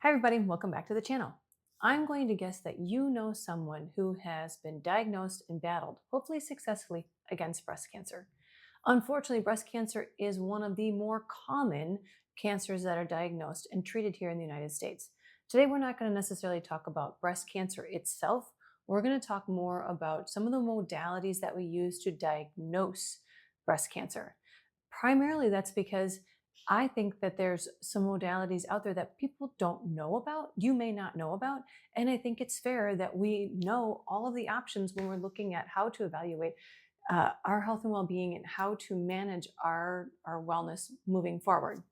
Hi everybody, welcome back to the channel. I'm going to guess that you know someone who has been diagnosed and battled, hopefully successfully, against breast cancer. Unfortunately, breast cancer is one of the more common cancers that are diagnosed and treated here in the United States. Today, we're not going to necessarily talk about breast cancer itself. We're going to talk more about some of the modalities that we use to diagnose breast cancer. Primarily, that's because I think that there's some modalities out there that people don't know about, you may not know about, and I think it's fair that we know all of the options when we're looking at how to evaluate our health and well-being and how to manage our wellness moving forward.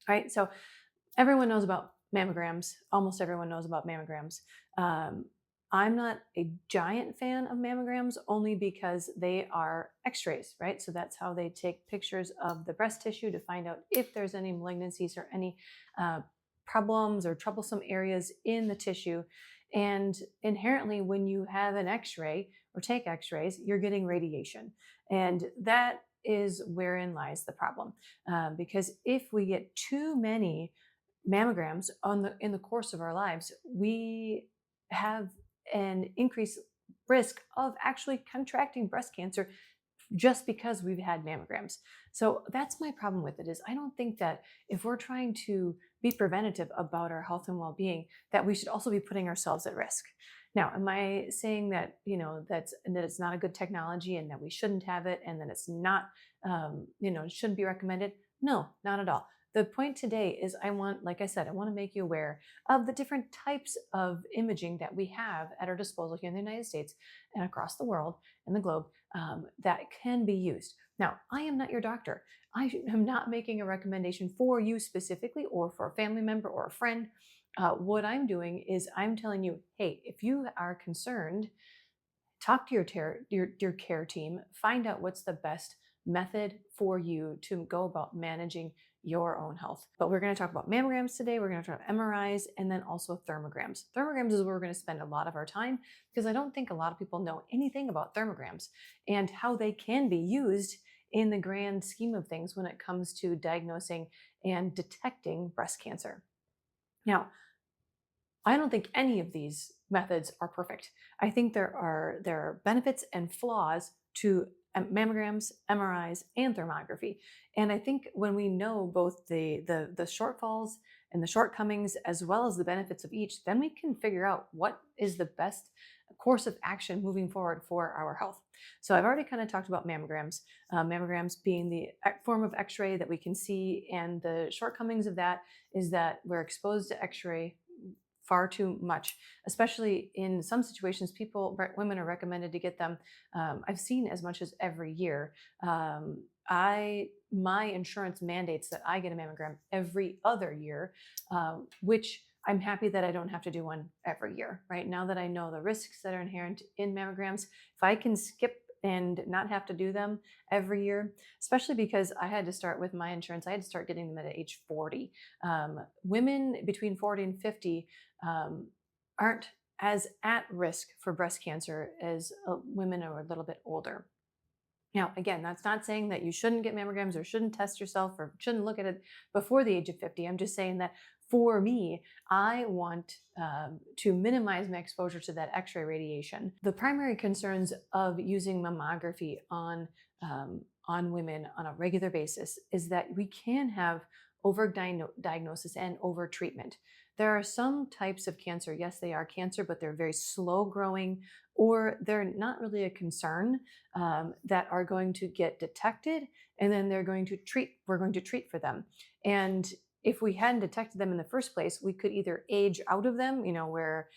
Right? So everyone knows about mammograms. Almost everyone knows about mammograms. Um, I'm not a giant fan of mammograms only because they are x-rays, right? So that's how they take pictures of the breast tissue to find out if there's any malignancies or any uh, problems or troublesome areas in the tissue. And inherently, when you have an x-ray or take x-rays, you're getting radiation. And that is wherein lies the problem. Because if we get too many mammograms in the course of our lives, we have an increased risk of actually contracting breast cancer just because we've had mammograms. So that's my problem with it is I don't think that if we're trying to be preventative about our health and well-being, that we should also be putting ourselves at risk. Now, am I saying that, that it's not a good technology and that we shouldn't have it and that it's not, shouldn't be recommended? No, not at all. The point today is like I said, I want to make you aware of the different types of imaging that we have at our disposal here in the United States and across the world and the globe that can be used. Now, I am not your doctor. I am not making a recommendation for you specifically or for a family member or a friend. What I'm doing is I'm telling you, hey, if you are concerned, talk to your care team, find out what's the best method for you to go about managing your own health. But we're going to talk about mammograms today. We're going to talk about MRIs and then also thermograms. Thermograms is where we're going to spend a lot of our time because I don't think a lot of people know anything about thermograms and how they can be used in the grand scheme of things when it comes to diagnosing and detecting breast cancer. Now, I don't think any of these methods are perfect. I think there are benefits and flaws to mammograms, MRIs, and thermography. And I think when we know both the shortfalls and the shortcomings as well as the benefits of each, then we can figure out what is the best course of action moving forward for our health. So I've already kind of talked about mammograms, mammograms being the form of x-ray that we can see, and the shortcomings of that is that we're exposed to x-ray far too much, especially in some situations. Women are recommended to get them. I've seen as much as every year. My insurance mandates that I get a mammogram every other year, which I'm happy that I don't have to do one every year. Right now that I know the risks that are inherent in mammograms, if I can skip and not have to do them every year, especially because I had to start with my insurance. I had to start getting them at age 40. Women between 40 and 50 aren't as at risk for breast cancer as women who are a little bit older. Now, again, that's not saying that you shouldn't get mammograms or shouldn't test yourself or shouldn't look at it before the age of 50. I'm just saying that for me, I want to minimize my exposure to that x-ray radiation. The primary concerns of using mammography on women on a regular basis is that we can have overdiagnosis and overtreatment. There are some types of cancer, yes, they are cancer, but they're very slow growing, or they're not really a concern, that are going to get detected, and then we're going to treat for them. And if we hadn't detected them in the first place, we could either age out of them, where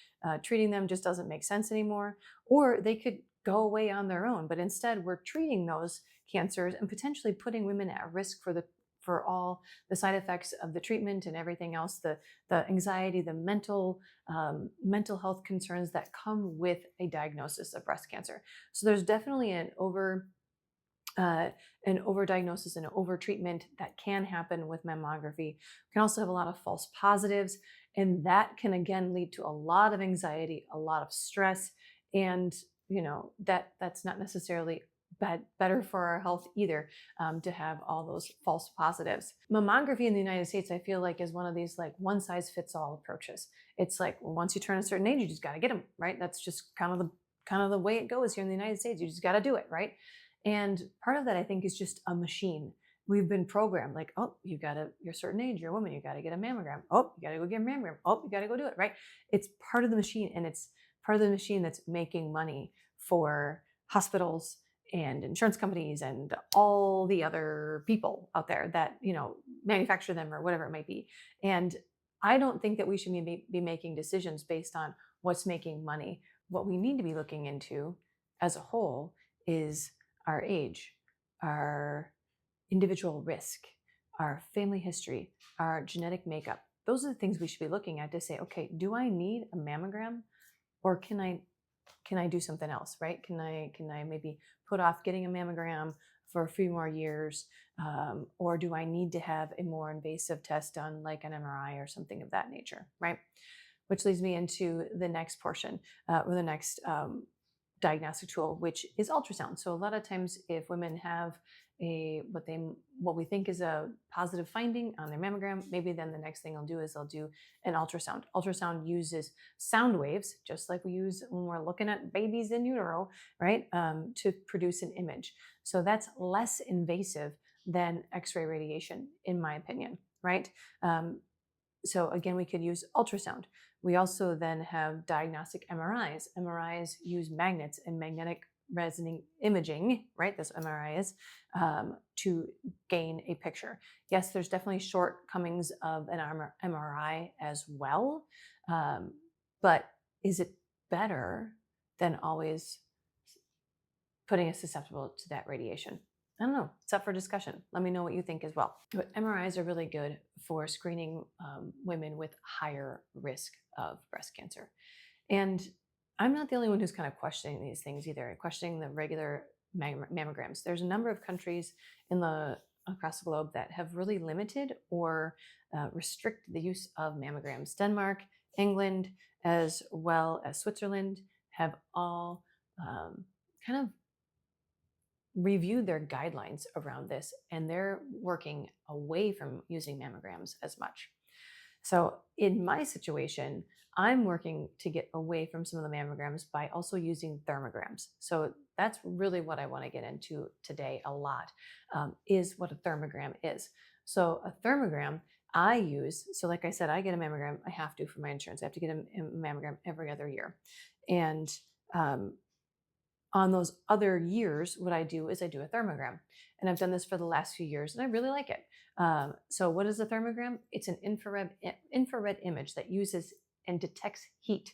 treating them just doesn't make sense anymore, or they could go away on their own. But instead, we're treating those cancers and potentially putting women at risk for all the side effects of the treatment and everything else, the anxiety, the mental health concerns that come with a diagnosis of breast cancer. So there's definitely an overdiagnosis and overtreatment that can happen with mammography. We can also have a lot of false positives, and that can again lead to a lot of anxiety, a lot of stress, and that's not necessarily better for our health either, to have all those false positives. Mammography in the United States, I feel like, is one of these like one size fits all approaches. It's like, well, once you turn a certain age, you just got to get them, right? That's just kind of the way it goes here in the United States. You just got to do it, right? And part of that, I think, is just a machine. We've been programmed like, oh, you're a certain age, you're a woman, you got to get a mammogram. Oh, you got to go get a mammogram. Oh, you got to go do it, right? It's part of the machine, and it's part of the machine that's making money for hospitals and insurance companies and all the other people out there that, manufacture them or whatever it might be. And I don't think that we should be making decisions based on what's making money. What we need to be looking into as a whole is our age, our individual risk, our family history, our genetic makeup. Those are the things we should be looking at to say, okay, do I need a mammogram, or can I do something else, right? Can I maybe put off getting a mammogram for a few more years, or do I need to have a more invasive test done, like an MRI or something of that nature, right? Which leads me into the next portion, or the next diagnostic tool, which is ultrasound. So a lot of times, if women have what we think is a positive finding on their mammogram, maybe then the next thing they'll do is they'll do an ultrasound. Ultrasound uses sound waves, just like we use when we're looking at babies in utero, right? To produce an image. So that's less invasive than X-ray radiation, in my opinion, right? So again, we could use ultrasound. We also then have diagnostic MRIs. MRIs use magnets and magnetic resonant imaging, right? That's what MRI is, to gain a picture. Yes, there's definitely shortcomings of an MRI as well, but is it better than always putting us susceptible to that radiation? I don't know. It's up for discussion. Let me know what you think as well. But MRIs are really good for screening women with higher risk of breast cancer. And I'm not the only one who's kind of questioning these things either, questioning the regular mammograms. There's a number of countries across the globe that have really limited or restricted the use of mammograms. Denmark, England, as well as Switzerland have all kind of reviewed their guidelines around this, and they're working away from using mammograms as much. So in my situation, I'm working to get away from some of the mammograms by also using thermograms. So that's really what I want to get into today a lot, is what a thermogram is. So a thermogram I use, so like I said, I get a mammogram. I have to for my insurance. I have to get a mammogram every other year. And on those other years, what I do is I do a thermogram. And I've done this for the last few years, and I really like it. So what is a thermogram? It's an infrared image that uses and detects heat.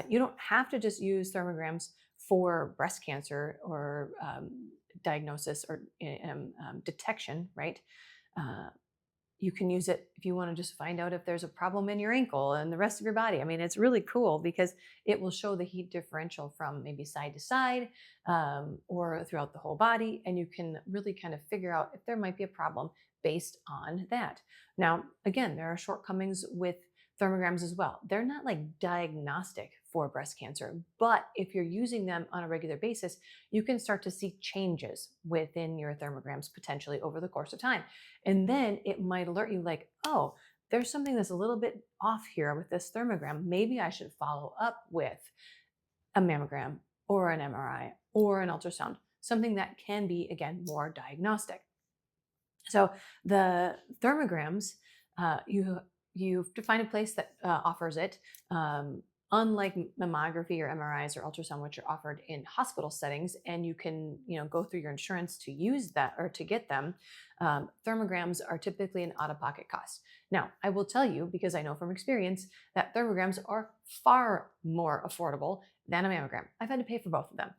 You don't have to just use thermograms for breast cancer or diagnosis or detection, right? You can use it if you want to just find out if there's a problem in your ankle and the rest of your body. I mean, it's really cool because it will show the heat differential from maybe side to side, or throughout the whole body. And you can really kind of figure out if there might be a problem based on that. Now, again, there are shortcomings with thermograms as well. They're not like diagnostic for breast cancer, but if you're using them on a regular basis, you can start to see changes within your thermograms potentially over the course of time. And then it might alert you like, oh, there's something that's a little bit off here with this thermogram. Maybe I should follow up with a mammogram or an MRI or an ultrasound, something that can be, again, more diagnostic. So the thermograms, you have to find a place that offers it. Unlike mammography or MRIs or ultrasound, which are offered in hospital settings, and you can go through your insurance to use that or to get them, thermograms are typically an out-of-pocket cost. Now, I will tell you, because I know from experience, that thermograms are far more affordable than a mammogram. I've had to pay for both of them.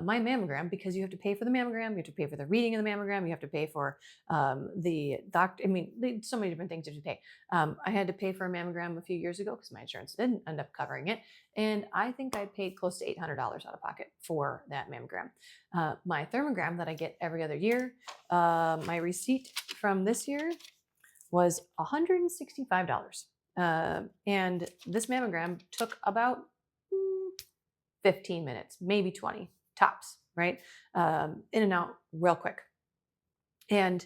My mammogram, because you have to pay for the mammogram, you have to pay for the reading of the mammogram, you have to pay for the doctor. I mean, so many different things you have to pay. I had to pay for a mammogram a few years ago because my insurance didn't end up covering it. And I think I paid close to $800 out of pocket for that mammogram. My thermogram that I get every other year, my receipt from this year was $165. And this mammogram took about 15 minutes, maybe 20 tops. right? In and out real quick. And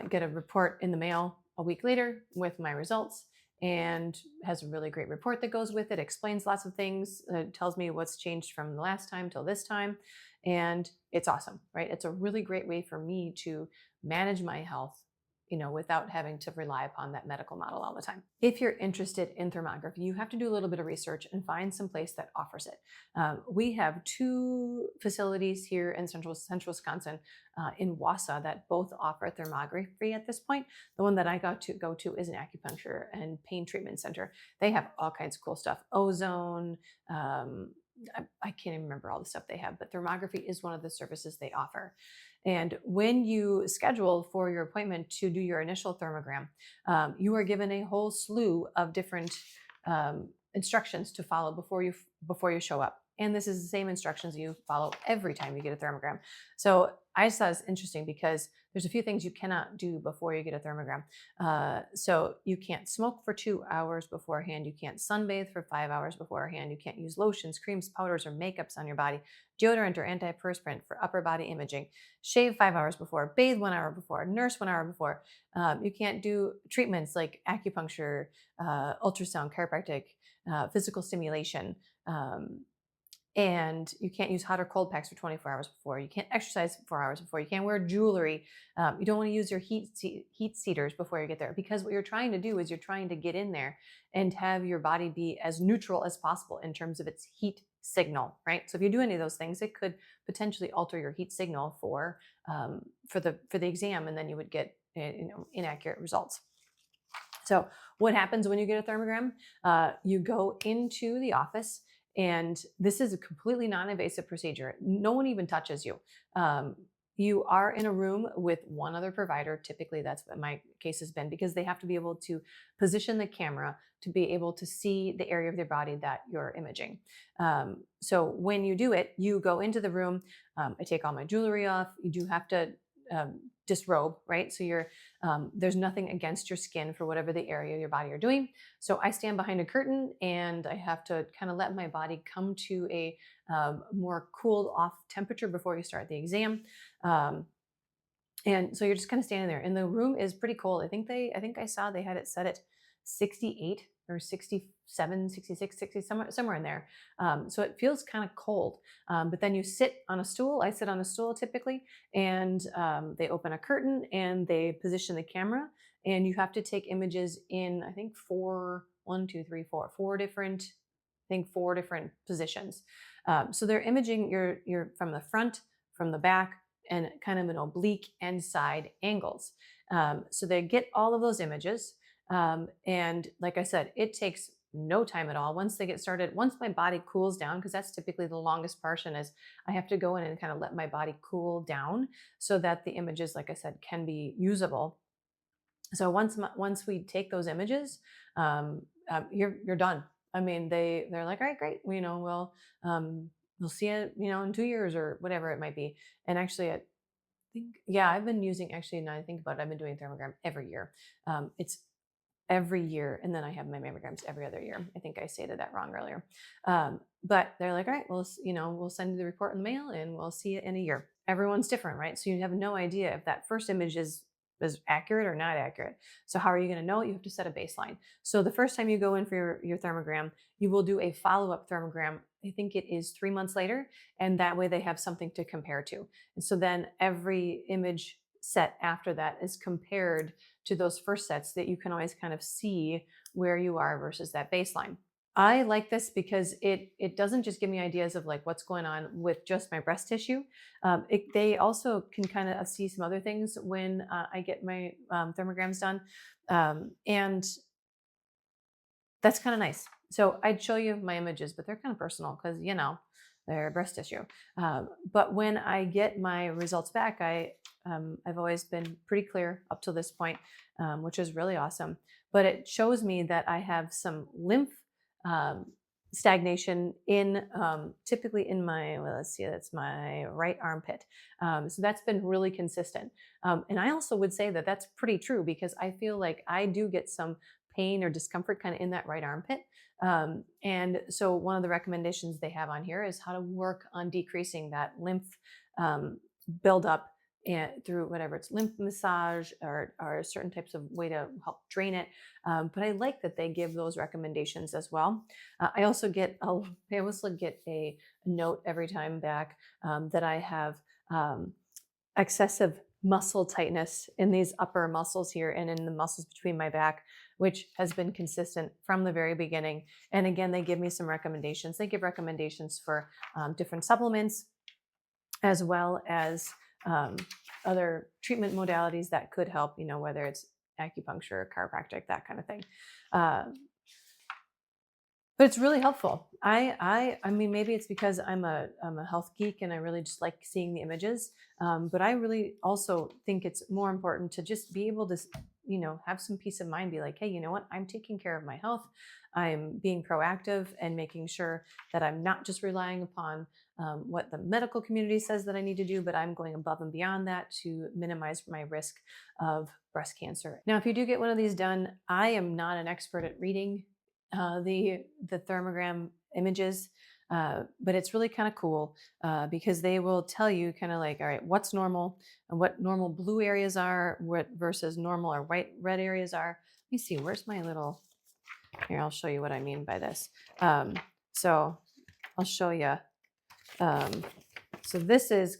get a report in the mail a week later with my results, and has a really great report that goes with it, explains lots of things, tells me what's changed from the last time till this time. And it's awesome, right? It's a really great way for me to manage my health, without having to rely upon that medical model all the time. If you're interested in thermography, you have to do a little bit of research and find some place that offers it. We have two facilities here in central Wisconsin, in Wausau, that both offer thermography at this point. The one that I got to go to is an acupuncture and pain treatment center. They have all kinds of cool stuff. Ozone. I can't even remember all the stuff they have, but thermography is one of the services they offer. And when you schedule for your appointment to do your initial thermogram, you are given a whole slew of different instructions to follow before you show up. And this is the same instructions you follow every time you get a thermogram. So I just thought it's interesting because there's a few things you cannot do before you get a thermogram. So you can't smoke for 2 hours beforehand. You can't sunbathe for 5 hours beforehand. You can't use lotions, creams, powders, or makeups on your body, deodorant or antiperspirant for upper body imaging, shave 5 hours before, bathe 1 hour before, nurse 1 hour before. You can't do treatments like acupuncture, ultrasound, chiropractic, physical stimulation, and you can't use hot or cold packs for 24 hours before. You can't exercise 4 hours before. You can't wear jewelry. You don't want to use your heat seaters before you get there, because what you're trying to do is you're trying to get in there and have your body be as neutral as possible in terms of its heat signal, right? So if you do any of those things, it could potentially alter your heat signal for the exam, and then you would get inaccurate results. So what happens when you get a thermogram? You go into the office, and this is a completely non-invasive procedure. No one even touches you. You are in a room with one other provider. Typically, that's what my case has been, because they have to be able to position the camera to be able to see the area of their body that you're imaging. So when you do it, you go into the room. I take all my jewelry off. You do have to disrobe, right? So there's nothing against your skin for whatever the area of your body you're doing. So I stand behind a curtain, and I have to kind of let my body come to a more cooled off temperature before you start the exam. And so you're just kind of standing there, and the room is pretty cold. I think I saw they had it set at 68 or 67, 66, 60, somewhere in there. So it feels kind of cold. But then you sit on a stool. I sit on a stool typically, and they open a curtain and they position the camera, and you have to take images in, I think, four different positions. So they're imaging your from the front, from the back, and kind of an oblique and side angles. So they get all of those images. And like I said, it takes no time at all. Once they get started, once my body cools down, because that's typically the longest portion, is I have to go in and kind of let my body cool down so that the images, like I said, can be usable. So once we take those images, you're done. I mean, they're like, all right, great. We'll see you, in 2 years or whatever it might be. And actually, I've been using, actually, now I think about it, I've been doing thermogram every year. It's every year. And then I have my mammograms every other year. I think I stated that wrong earlier. But they're like, all right, well, we'll send you the report in the mail, and we'll see you in a year. Everyone's different, right? So you have no idea if that first image is accurate or not accurate. So how are you going to know? You have to set a baseline. So the first time you go in for your thermogram, you will do a follow-up thermogram. I think it is 3 months later. And that way they have something to compare to. And so then every image set after that is compared to those first sets, that you can always kind of see where you are versus that baseline. I like this because it doesn't just give me ideas of like what's going on with just my breast tissue. They also can kind of see some other things when I get my thermograms done. And that's kind of nice. So I'd show you my images, but they're kind of personal because, they're breast tissue. But when I get my results back, I've always been pretty clear up to this point, which is really awesome. But it shows me that I have some lymph stagnation in typically in my, that's my right armpit. So that's been really consistent. And I also would say that that's pretty true, because I feel like I do get some pain or discomfort kind of in that right armpit. And so one of the recommendations they have on here is how to work on decreasing that lymph buildup and through whatever it's lymph massage or certain types of way to help drain it. But I like that they give those recommendations as well. I also get a note every time back that I have excessive muscle tightness in these upper muscles here and in the muscles between my back, which has been consistent from the very beginning. And again, they give me some recommendations. They give recommendations for different supplements, as well as other treatment modalities that could help, whether it's acupuncture, chiropractic, that kind of thing. But it's really helpful. I mean, maybe it's because I'm a health geek and I really just like seeing the images. But I really also think it's more important to just be able to, have some peace of mind, be like, hey, you know what? I'm taking care of my health. I'm being proactive and making sure that I'm not just relying upon what the medical community says that I need to do, but I'm going above and beyond that to minimize my risk of breast cancer. Now, if you do get one of these done, I am not an expert at reading the thermogram images, but it's really kind of cool because they will tell you kind of like, all right, what's normal and what normal blue areas are, what versus normal or white red areas are. Let me see, where's my little, here, I'll show you what I mean by this. So I'll show you. So this is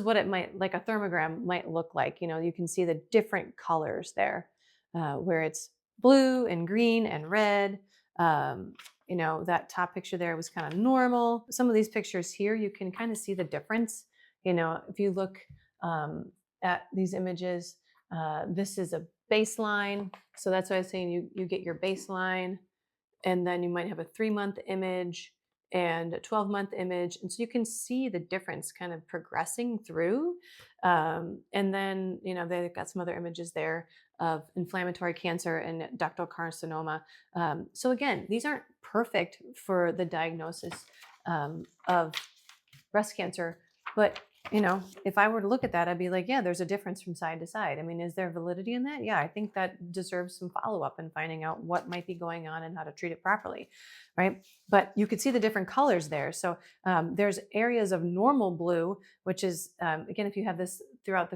what it might, like a thermogram might look like. You can see the different colors there, where it's blue and green and red. That top picture there was kind of normal. Some of these pictures here, you can kind of see the difference. If you look at these images, this is a baseline. So that's why I was saying you get your baseline, and then you might have a 3-month image and a 12-month image. And so you can see the difference kind of progressing through. And then, they've got some other images there of inflammatory cancer and ductal carcinoma. So again, these aren't perfect for the diagnosis of breast cancer, but if I were to look at that, I'd be like, yeah, there's a difference from side to side. I mean, is there validity in that? Yeah, I think that deserves some follow-up and finding out what might be going on and how to treat it properly, right? But you could see the different colors there. So there's areas of normal blue, which is, again, if you have this throughout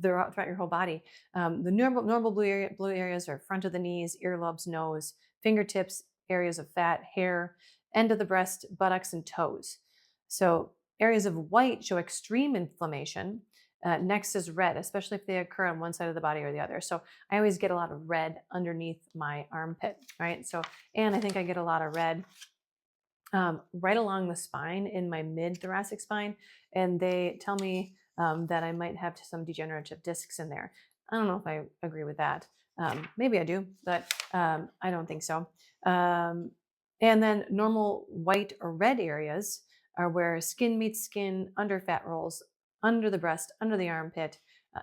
your whole body, the normal blue areas are front of the knees, earlobes, nose, fingertips, areas of fat, hair, end of the breast, buttocks, and toes. So areas of white show extreme inflammation. Next is red, especially if they occur on one side of the body or the other. So I always get a lot of red underneath my armpit, right? So, and I think I get a lot of red right along the spine in my mid-thoracic spine. And they tell me that I might have some degenerative discs in there. I don't know if I agree with that. Maybe I do, but I don't think so. And then normal white or red areas are where skin meets skin, under fat rolls, under the breast, under the armpit,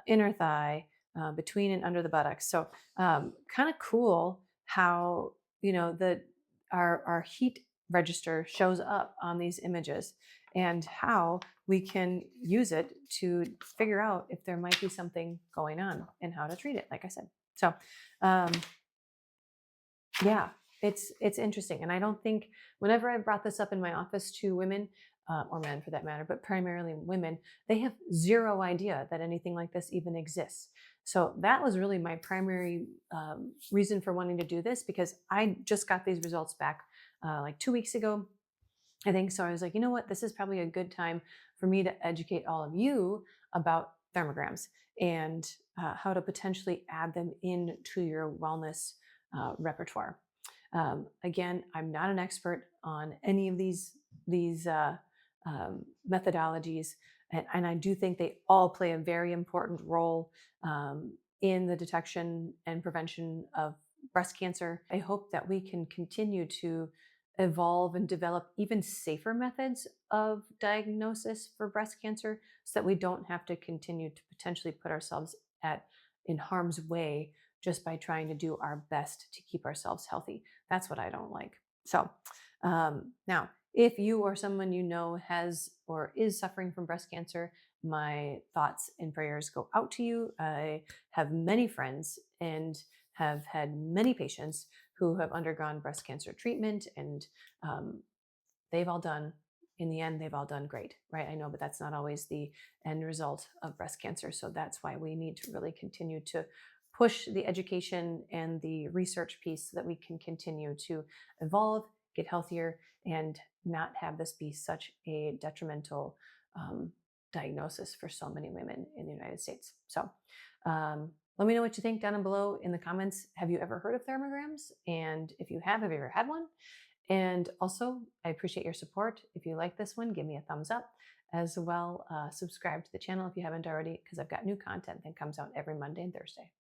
inner thigh, between and under the buttocks. So kind of cool how, our heat register shows up on these images and how we can use it to figure out if there might be something going on and how to treat it, like I said. So yeah, it's interesting. And I don't think, whenever I brought this up in my office to women, or men for that matter, but primarily women, they have zero idea that anything like this even exists. So that was really my primary reason for wanting to do this, because I just got these results back like 2 weeks ago, I think. So I was like, you know what, this is probably a good time for me to educate all of you about thermograms and how to potentially add them into your wellness repertoire. Again, I'm not an expert on any of these methodologies, and I do think they all play a very important role in the detection and prevention of breast cancer. I hope that we can continue to evolve and develop even safer methods of diagnosis for breast cancer, so that we don't have to continue to potentially put ourselves in harm's way just by trying to do our best to keep ourselves healthy. That's what I don't like. So now, if you or someone you know has or is suffering from breast cancer, my thoughts and prayers go out to you. I have many friends and have had many patients who have undergone breast cancer treatment, and um, they've all done, in the end, they've all done great, right? I know, but that's not always the end result of breast cancer. So that's why we need to really continue to push the education and the research piece so that we can continue to evolve, get healthier, and not have this be such a detrimental um, diagnosis for so many women in the United States. So let me know what you think down below in the comments. Have you ever heard of thermograms? And if you have you ever had one? And also, I appreciate your support. If you like this one, give me a thumbs up. As well, subscribe to the channel if you haven't already, because I've got new content that comes out every Monday and Thursday.